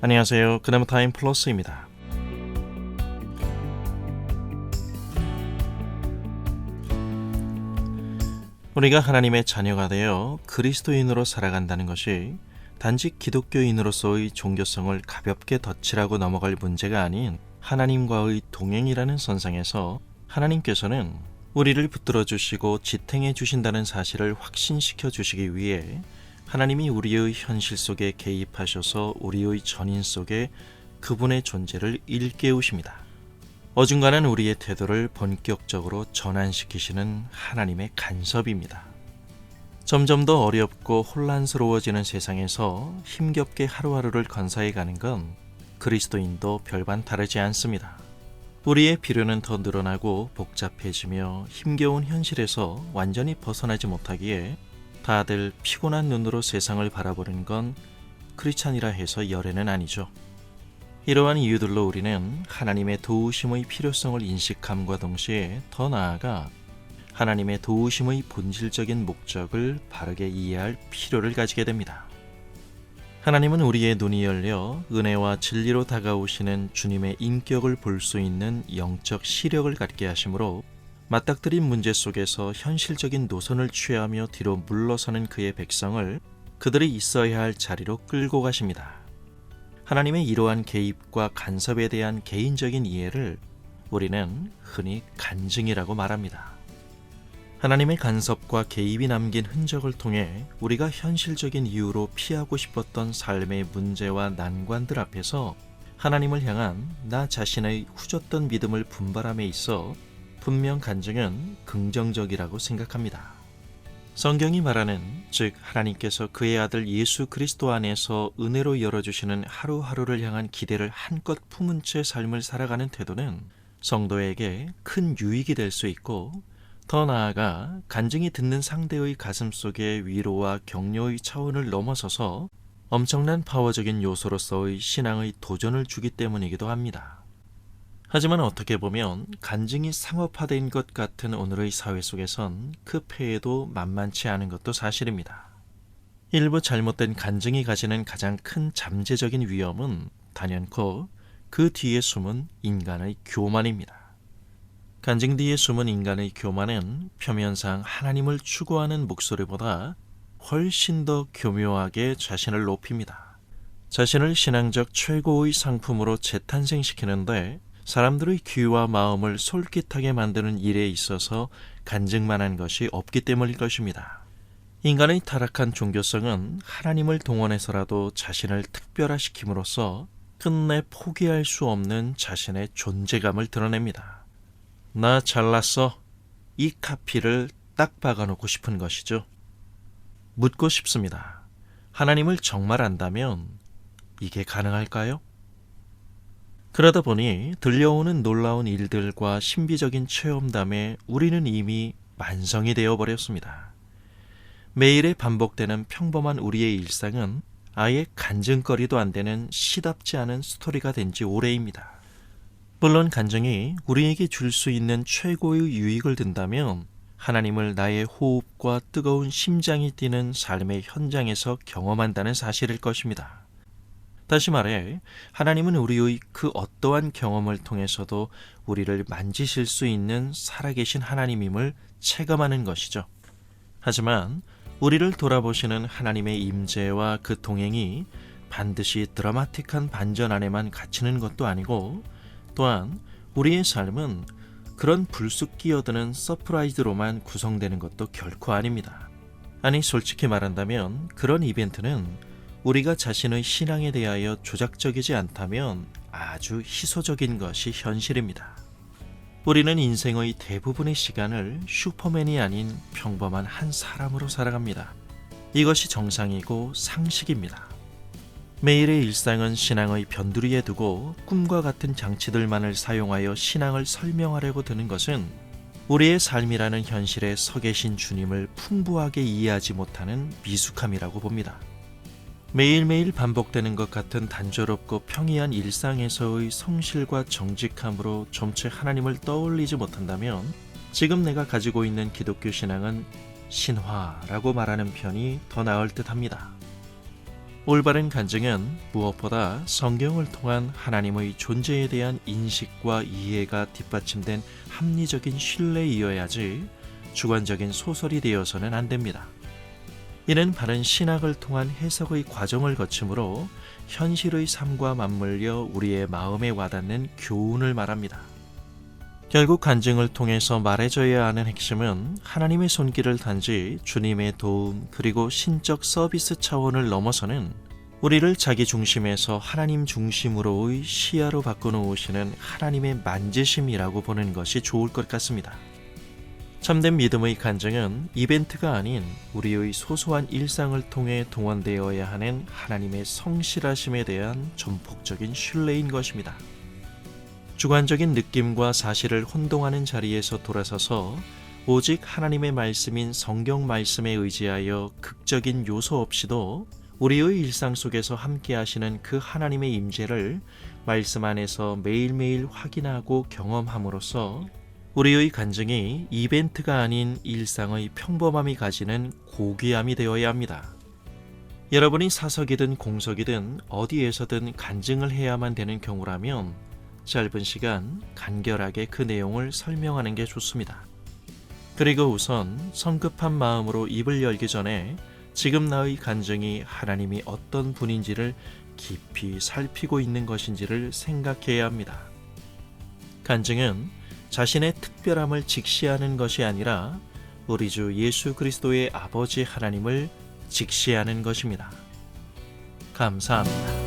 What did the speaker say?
안녕하세요. 그나마 타임 플러스입니다. 우리가 하나님의 자녀가 되어 그리스도인으로 살아간다는 것이 단지 기독교인으로서의 종교성을 가볍게 덧칠하고 넘어갈 문제가 아닌 하나님과의 동행이라는 선상에서 하나님께서는 우리를 붙들어 주시고 지탱해 주신다는 사실을 확신시켜 주시기 위해 하나님이 우리의 현실 속에 개입하셔서 우리의 전인 속에 그분의 존재를 일깨우십니다. 어중간한 우리의 태도를 본격적으로 전환시키시는 하나님의 간섭입니다. 점점 더 어렵고 혼란스러워지는 세상에서 힘겹게 하루하루를 건사해 가는 건 그리스도인도 별반 다르지 않습니다. 우리의 필요는 더 늘어나고 복잡해지며 힘겨운 현실에서 완전히 벗어나지 못하기에 다들 피곤한 눈으로 세상을 바라보는 건 크리스찬이라 해서 열애는 아니죠. 이러한 이유들로 우리는 하나님의 도우심의 필요성을 인식함과 동시에 더 나아가 하나님의 도우심의 본질적인 목적을 바르게 이해할 필요를 가지게 됩니다. 하나님은 우리의 눈이 열려 은혜와 진리로 다가오시는 주님의 인격을 볼 수 있는 영적 시력을 갖게 하시므로 맞닥뜨린 문제 속에서 현실적인 노선을 취하며 뒤로 물러서는 그의 백성을 그들이 있어야 할 자리로 끌고 가십니다. 하나님의 이러한 개입과 간섭에 대한 개인적인 이해를 우리는 흔히 간증이라고 말합니다. 하나님의 간섭과 개입이 남긴 흔적을 통해 우리가 현실적인 이유로 피하고 싶었던 삶의 문제와 난관들 앞에서 하나님을 향한 나 자신의 후졌던 믿음을 분발함에 있어 분명 간증은 긍정적이라고 생각합니다. 성경이 말하는 즉 하나님께서 그의 아들 예수 그리스도 안에서 은혜로 열어주시는 하루하루를 향한 기대를 한껏 품은 채 삶을 살아가는 태도는 성도에게 큰 유익이 될 수 있고 더 나아가 간증이 듣는 상대의 가슴 속에 위로와 격려의 차원을 넘어서서 엄청난 파워적인 요소로서의 신앙의 도전을 주기 때문이기도 합니다. 하지만 어떻게 보면 간증이 상업화된 것 같은 오늘의 사회 속에선 그 폐해도 만만치 않은 것도 사실입니다. 일부 잘못된 간증이 가지는 가장 큰 잠재적인 위험은 단연코 그 뒤에 숨은 인간의 교만입니다. 간증 뒤에 숨은 인간의 교만은 표면상 하나님을 추구하는 목소리보다 훨씬 더 교묘하게 자신을 높입니다. 자신을 신앙적 최고의 상품으로 재탄생시키는데 사람들의 귀와 마음을 솔깃하게 만드는 일에 있어서 간증만한 것이 없기 때문일 것입니다. 인간의 타락한 종교성은 하나님을 동원해서라도 자신을 특별화시킴으로써 끝내 포기할 수 없는 자신의 존재감을 드러냅니다. 나 잘났어. 이 카피를 딱 박아놓고 싶은 것이죠. 묻고 싶습니다. 하나님을 정말 안다면 이게 가능할까요? 그러다 보니 들려오는 놀라운 일들과 신비적인 체험담에 우리는 이미 만성이 되어버렸습니다. 매일에 반복되는 평범한 우리의 일상은 아예 간증거리도 안 되는 시답지 않은 스토리가 된 지 오래입니다. 물론 간증이 우리에게 줄 수 있는 최고의 유익을 든다면 하나님을 나의 호흡과 뜨거운 심장이 뛰는 삶의 현장에서 경험한다는 사실일 것입니다. 다시 말해 하나님은 우리의 그 어떠한 경험을 통해서도 우리를 만지실 수 있는 살아계신 하나님임을 체감하는 것이죠. 하지만 우리를 돌아보시는 하나님의 임재와 그 동행이 반드시 드라마틱한 반전 안에만 갇히는 것도 아니고 또한 우리의 삶은 그런 불쑥 끼어드는 서프라이즈로만 구성되는 것도 결코 아닙니다. 아니 솔직히 말한다면 그런 이벤트는 우리가 자신의 신앙에 대하여 조작적이지 않다면 아주 희소적인 것이 현실입니다. 우리는 인생의 대부분의 시간을 슈퍼맨이 아닌 평범한 한 사람으로 살아갑니다. 이것이 정상이고 상식입니다. 매일의 일상은 신앙의 변두리에 두고 꿈과 같은 장치들만을 사용하여 신앙을 설명하려고 드는 것은 우리의 삶이라는 현실에 서 계신 주님을 풍부하게 이해하지 못하는 미숙함이라고 봅니다. 매일매일 반복되는 것 같은 단조롭고 평이한 일상에서의 성실과 정직함으로 점체 하나님을 떠올리지 못한다면 지금 내가 가지고 있는 기독교 신앙은 신화라고 말하는 편이 더 나을 듯 합니다. 올바른 간증은 무엇보다 성경을 통한 하나님의 존재에 대한 인식과 이해가 뒷받침된 합리적인 신뢰이어야지 주관적인 소설이 되어서는 안 됩니다. 이는 바른 신학을 통한 해석의 과정을 거치므로 현실의 삶과 맞물려 우리의 마음에 와닿는 교훈을 말합니다. 결국 간증을 통해서 말해줘야 하는 핵심은 하나님의 손길을 단지 주님의 도움 그리고 신적 서비스 차원을 넘어서는 우리를 자기 중심에서 하나님 중심으로의 시야로 바꿔놓으시는 하나님의 만지심이라고 보는 것이 좋을 것 같습니다. 참된 믿음의 간증은 이벤트가 아닌 우리의 소소한 일상을 통해 동원되어야 하는 하나님의 성실하심에 대한 전폭적인 신뢰인 것입니다. 주관적인 느낌과 사실을 혼동하는 자리에서 돌아서서 오직 하나님의 말씀인 성경 말씀에 의지하여 극적인 요소 없이도 우리의 일상 속에서 함께 하시는 그 하나님의 임재를 말씀 안에서 매일매일 확인하고 경험함으로써 우리의 간증이 이벤트가 아닌 일상의 평범함이 가지는 고귀함이 되어야 합니다. 여러분이 사석이든 공석이든 어디에서든 간증을 해야만 되는 경우라면 짧은 시간 간결하게 그 내용을 설명하는 게 좋습니다. 그리고 우선 성급한 마음으로 입을 열기 전에 지금 나의 간증이 하나님이 어떤 분인지를 깊이 살피고 있는 것인지를 생각해야 합니다. 간증은 자신의 특별함을 직시하는 것이 아니라 우리 주 예수 그리스도의 아버지 하나님을 직시하는 것입니다. 감사합니다.